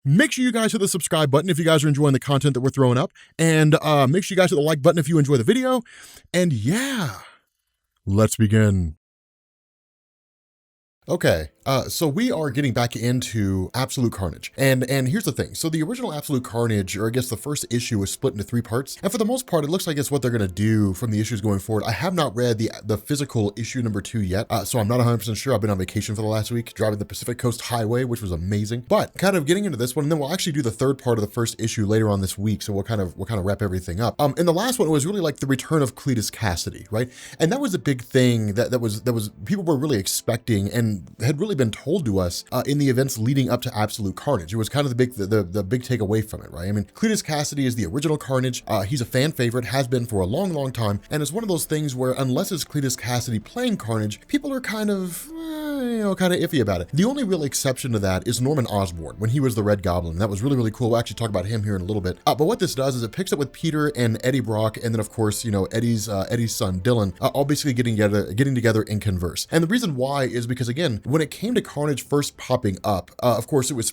Make sure you guys hit the subscribe button if you guys are enjoying the content that we're throwing up. And make sure you guys hit the like button if you enjoy the video. And yeah, let's begin. Okay, so we are getting back into Absolute Carnage. And here's the thing. So the original Absolute Carnage, or I guess the first issue, was split into 3 parts. And for the most part, it looks like it's what they're going to do from the issues going forward. I have not read the physical issue number 2 yet, so I'm not 100% sure. I've been on vacation for the last week, driving the Pacific Coast Highway, which was amazing. But kind of getting into this one, and then we'll actually do the 3rd part of the first issue later on this week. So we'll kind of wrap everything up. And the last one was really like the return of Cletus Kasady, right? And that was a big thing that was people were really expecting and had really been told to us in the events leading up to Absolute Carnage. It was kind of the big takeaway from it, right? I mean, Cletus Kasady is the original Carnage. He's a fan favorite, has been for a long, long time, and it's one of those things where unless it's Cletus Kasady playing Carnage, people are kind of iffy about it. The only real exception to that is Norman Osborn when he was the Red Goblin. That was really, really cool. We'll actually talk about him here in a little bit. But what this does is it picks up with Peter and Eddie Brock, and then of course, Eddie's son Dylan, all basically getting together and converse. And the reason why is because, again, when it came to Carnage first popping up, of course it was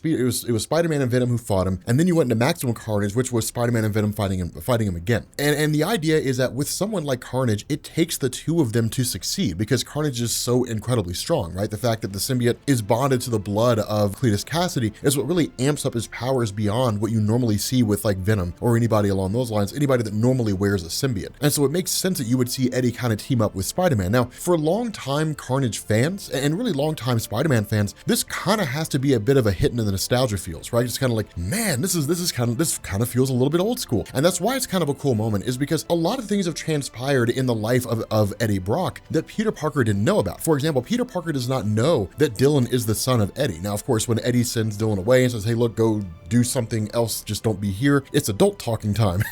Spider-Man and Venom who fought him, and then you went into Maximum Carnage, which was Spider-Man and Venom fighting him again. And the idea is that with someone like Carnage, it takes the 2 of them to succeed because Carnage is so incredibly strong, right? The fact that the symbiote is bonded to the blood of Cletus Kasady is what really amps up his powers beyond what you normally see with like Venom or anybody along those lines, anybody that normally wears a symbiote. And so it makes sense that you would see Eddie kind of team up with Spider-Man. Now, for long-time Carnage fans and really long-time Spider-Man fans, this kind of has to be a bit of a hit into the nostalgia feels, right? It's kind of like, man, this kind of feels a little bit old school. And that's why it's kind of a cool moment, is because a lot of things have transpired in the life of Eddie Brock that Peter Parker didn't know about. For example, Peter Parker does not know that Dylan is the son of Eddie. Now, of course, when Eddie sends Dylan away and says, hey, look, go do something else, just don't be here, it's adult talking time.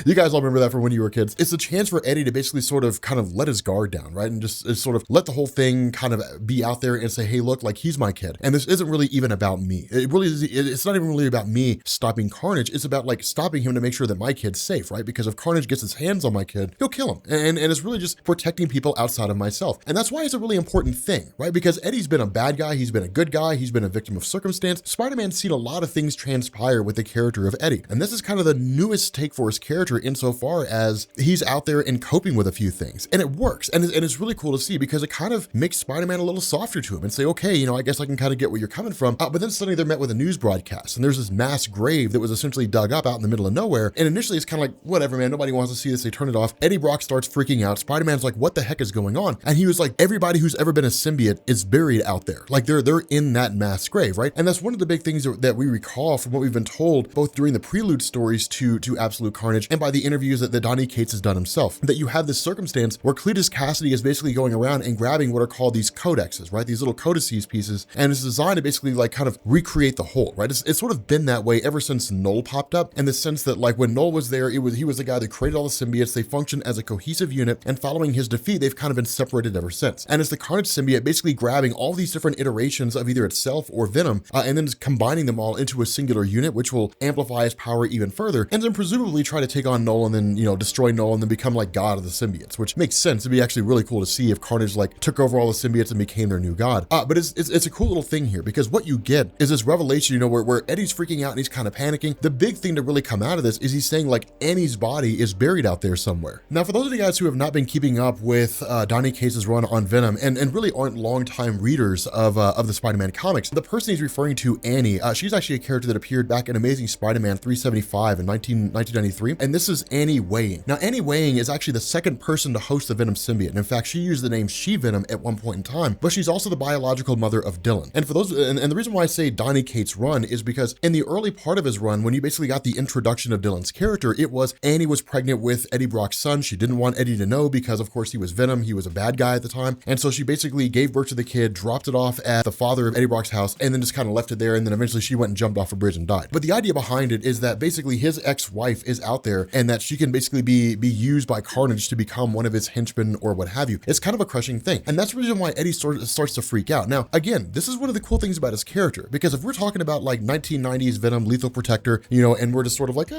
You guys all remember that from when you were kids. It's a chance for Eddie to basically sort of kind of let his guard down, right? And just sort of let the whole thing kind of be out there and say, hey, look, like he's my kid. And this isn't really even about me. It's not even really about me stopping Carnage. It's about like stopping him to make sure that my kid's safe, right? Because if Carnage gets his hands on my kid, he'll kill him. And it's really just protecting people outside of myself. And that's why it's a really important thing, right? Because Eddie's been a bad guy. He's been a good guy. He's been a victim of circumstance. Spider-Man's seen a lot of things transpire with the character of Eddie. And this is kind of the newest take for his character insofar as he's out there and coping with a few things. And it works. And it's really cool to see because it kind of makes Spider-Man a little softer to him and say, okay, I guess I can kind of get where you're coming from. But then suddenly they're met with a news broadcast and there's this mass grave that was essentially dug up out in the middle of nowhere. And initially it's kind of like, whatever, man, nobody wants to see this. They turn it off. Eddie Brock starts freaking out. Spider-Man's like, what the heck is going on? And he was like, everybody who's ever been a symbiote is buried out there. Like they're in that mass grave, right? And that's one of the big things that we recall from what we've been told, both during the prelude stories to Absolute Carnage and by the interviews that Donny Cates has done himself, that you have this circumstance where Cletus Kasady is basically going around and grabbing what are called these codexes, right? These little codices pieces. And it's designed to basically like kind of recreate the whole, right? It's sort of been that way ever since Null popped up, in the sense that like when Null was there, he was the guy that created all the symbiotes. They function as a cohesive unit, and following his defeat, they've kind of been separated ever since. And it's the Carnage symbiote basically grabbing all these different iterations of either itself or Venom, and then just combining them all into a singular unit, which will amplify his power even further, and then presumably try to take on Null and then, destroy Null and then become like god of the symbiotes, which makes sense. It'd be actually really cool to see if Carnage like took over all the symbiotes and became their new god. But it's a cool little thing here, because what you get is this revelation, where Eddie's freaking out and he's kind of panicking. The big thing to really come out of this is he's saying like Annie's body is buried out there somewhere. Now, for those of you guys who have not been keeping up with Donny Cates' run on Venom and really aren't longtime readers of the Spider-Man comics, the person he's referring to, Annie, she's actually a character that appeared back in Amazing Spider-Man 375 in 1993, and this is Annie Weying. Now, Annie Weying is actually the second person to host the Venom symbiote, and in fact, she used the name She-Venom at one point in time, but she's also the biological mother of Dylan. And for those, and the reason why I say Donny Cates' run is because in the early part of his run, when you basically got the introduction of Dylan's character, it was Annie was pregnant with Eddie Brock's son. She didn't want Eddie to know because, of course, he was Venom. He was a bad guy at the time. And so she basically gave birth to the kid, dropped it off at the father of Eddie Brock's house, and then just kind of left it there. And then eventually she went and jumped off a bridge and died. But the idea behind it is that basically his ex-wife is out there and that she can basically be used by Carnage to become one of his henchmen or what have you. It's kind of a crushing thing. And that's the reason why Eddie starts to freak out. Now, again, this is one of the cool things about his character, because if we're talking about like 1990s Venom, Lethal Protector, and we're just sort of like,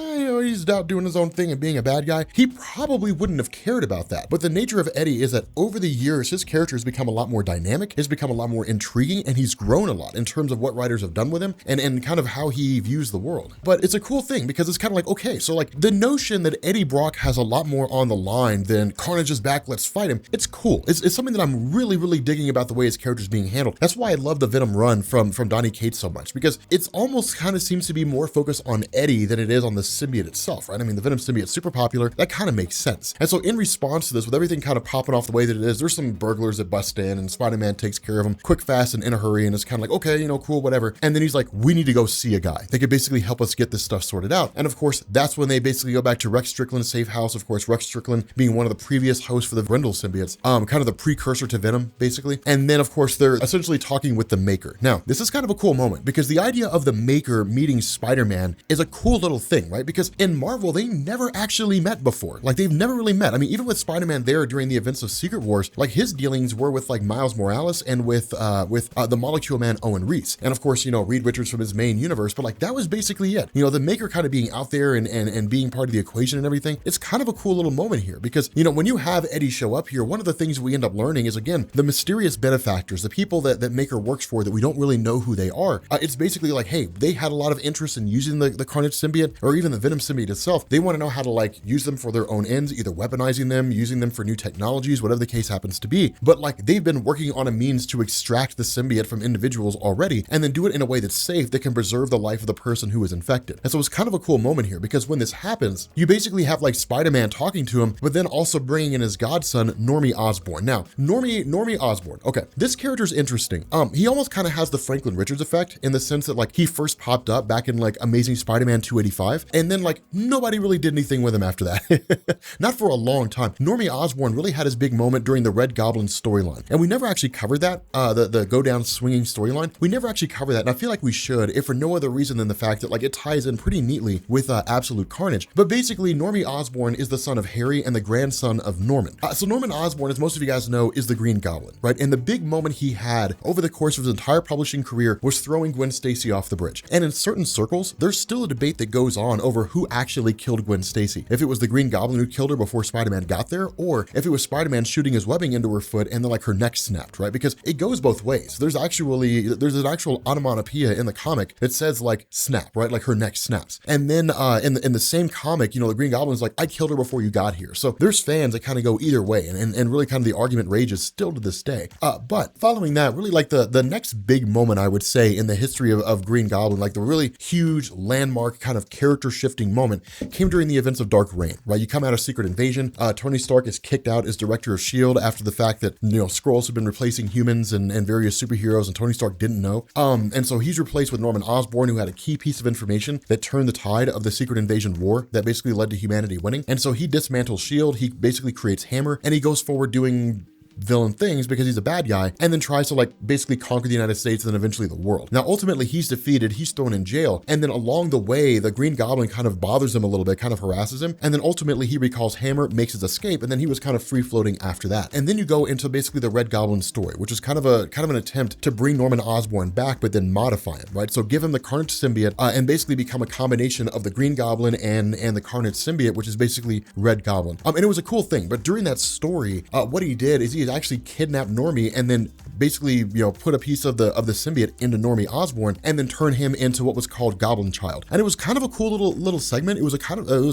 he's out doing his own thing and being a bad guy, he probably wouldn't have cared about that. But the nature of Eddie is that over the years, his character has become a lot more dynamic, has become a lot more intriguing, and he's grown a lot in terms of what writers have done with him and kind of how he views the world. But it's a cool thing because it's kind of like, okay, so like the notion that Eddie Brock has a lot more on the line than Carnage is back, let's fight him. It's cool. It's something that I'm really digging about the way his character is being handled. That's why I love the Venom run from Donny Cates so much, because it's almost kind of seems to be more focused on Eddie than it is on the symbiote itself, right? I mean, the Venom symbiote's super popular. That kind of makes sense. And so in response to this, with everything kind of popping off the way that it is, there's some burglars that bust in and Spider-Man takes care of them quick, fast, and in a hurry. And it's kind of like, okay, cool, whatever. And then he's like, we need to go see a guy that could basically help us get this stuff sorted out. And of course, that's when they basically go back to Rex Strickland's safe house. Of course, Rex Strickland being one of the previous hosts for the Grendel symbiotes, kind of the precursor to Venom, basically. And then of course, they're essentially talking with the Maker. Now, this is kind of a cool moment because the idea of the Maker meeting Spider-Man is a cool little thing, right? Because in Marvel, they never actually met before. Like they've never really met. I mean, even with Spider-Man there during the events of Secret Wars, like his dealings were with like Miles Morales and with the Molecule Man Owen Reese. And of course, Reed Richards from his main universe, but like that was basically it. The Maker kind of being out there and being part of the equation and everything. It's kind of a cool little moment here because, when you have Eddie show up here, one of the things we end up learning is, again, the mysterious benefactors, the people that Maker works for that we don't really know who they are. It's basically like, hey, they had a lot of interest in using the Carnage symbiote or even the Venom symbiote itself. They want to know how to like use them for their own ends, either weaponizing them, using them for new technologies, whatever the case happens to be. But like they've been working on a means to extract the symbiote from individuals already and then do it in a way that's safe that can preserve the life of the person who is infected. And so it's kind of a cool moment here because when this happens, you basically have like Spider-Man talking to him, but then also bringing in his godson, Normie Osborn. Now, Normie Osborn, okay, this character's interesting. He almost kind of has the Franklin Richards effect in the sense that like he first popped up back in like Amazing Spider-Man 285, and then like nobody really did anything with him after that. Not for a long time. Normie Osborn really had his big moment during the Red Goblin storyline, and we never actually covered that, the go down swinging storyline. We never actually covered that, and I feel like we should, if for no other reason than the fact that like it ties in pretty neatly with Absolute Carnage. But basically, Normie Osborn is the son of Harry and the grandson of Norman. So Norman Osborn, as most of you guys know, is the Green Goblin, right? And the big moment he had over the course of his entire publishing career was throwing Gwen Stacy off the bridge. And in certain circles, there's still a debate that goes on over who actually killed Gwen Stacy. If it was the Green Goblin who killed her before Spider-Man got there, or if it was Spider-Man shooting his webbing into her foot and then like her neck snapped, right? Because it goes both ways. There's an actual onomatopoeia in the comic that says like snap, right? Like her neck snaps. And then in the same comic, the Green Goblin's like, I killed her before you got here. So there's fans that kind of go either way, and really kind of the argument rages still to this day. But following that, really like the next big moment, I would say, in the history of Green Goblin, like the really huge landmark kind of character shifting moment came during the events of Dark Reign, right? You come out of Secret Invasion, Tony Stark is kicked out as director of S.H.I.E.L.D. after the fact that, Skrulls have been replacing humans and various superheroes, and Tony Stark didn't know. And so he's replaced with Norman Osborn, who had a key piece of information that turned the tide of the Secret Invasion war that basically led to humanity winning. And so he dismantles S.H.I.E.L.D., he basically creates Hammer, and he goes forward doing villain things because he's a bad guy, and then tries to like basically conquer the United States and then eventually the world. Now, ultimately, he's defeated, he's thrown in jail, and then along the way, the Green Goblin kind of bothers him a little bit, kind of harasses him, and then ultimately he recalls Hammer, makes his escape, and then he was kind of free floating after that. And then you go into basically the Red Goblin story, which is kind of an attempt to bring Norman Osborn back, but then modify him, right? So give him the Carnage symbiote and basically become a combination of the Green Goblin and the Carnage symbiote, which is basically Red Goblin. And it was a cool thing, but during that story, what he did is he actually kidnapped Normie and then basically, put a piece of the symbiote into Normie Osborn and then turn him into what was called Goblin Child. And it was kind of a cool little segment. It was a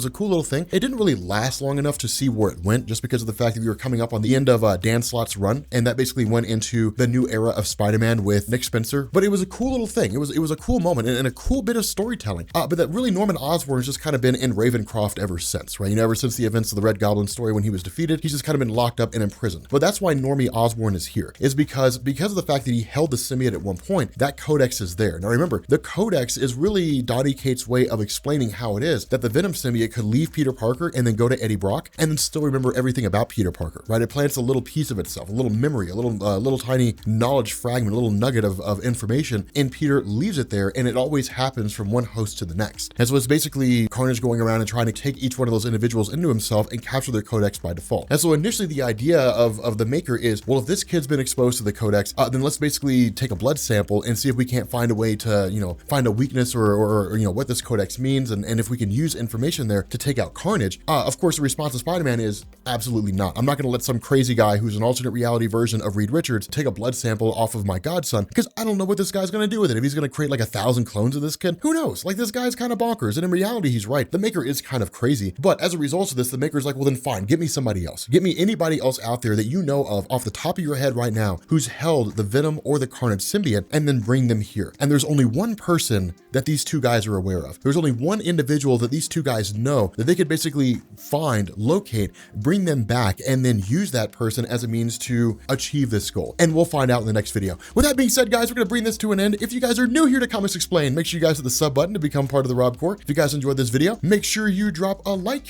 cool little thing. It didn't really last long enough to see where it went, just because of the fact that we were coming up on the end of Dan Slott's run, and that basically went into the new era of Spider-Man with Nick Spencer. But it was a cool little thing. It was a cool moment and a cool bit of storytelling. But that really Norman Osborn has just kind of been in Ravencroft ever since, right? Ever since the events of the Red Goblin story when he was defeated, he's just kind of been locked up and imprisoned. But that's why Normie Osborn is here, is because of the fact that he held the symbiote at one point, that codex is there. Now remember, the codex is really Donny Cates' way of explaining how it is that the Venom symbiote could leave Peter Parker and then go to Eddie Brock and then still remember everything about Peter Parker, right? It plants a little piece of itself, a little memory, a little tiny knowledge fragment, a little nugget of information, and Peter leaves it there, and it always happens from one host to the next. And so it's basically Carnage going around and trying to take each one of those individuals into himself and capture their codex by default. And so initially the idea of the maker is, well, if this kid's been exposed to the codex, then let's basically take a blood sample and see if we can't find a way to, you know, find a weakness or you know, what this codex means, and if we can use information there to take out Carnage. Of course, the response of Spider-Man is absolutely not. I'm not going to let some crazy guy who's an alternate reality version of Reed Richards take a blood sample off of my godson, because I don't know what this guy's going to do with it. If he's going to create like 1,000 clones of this kid, who knows? Like, this guy's kind of bonkers, and in reality, he's right. The maker is kind of crazy, but as a result of this, the maker's like, well, then fine, get me somebody else. Get me anybody else out there that you know of off the top of your head right now who's held the Venom or the Carnage symbiote, and then bring them here. And there's only one person that these two guys are aware of. There's only one individual that these two guys know that they could basically find, locate, bring them back, and then use that person as a means to achieve this goal. And we'll find out in the next video. With that being said, guys, we're gonna bring this to an end. If you guys are new here to Comics Explained, make sure you guys hit the sub button to become part of the Rob Corps. If you guys enjoyed this video, make sure you drop a like,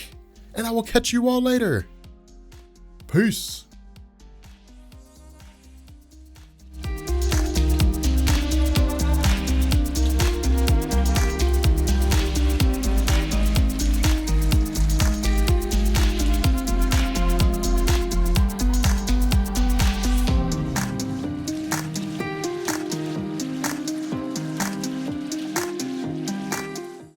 and I will catch you all later. Peace.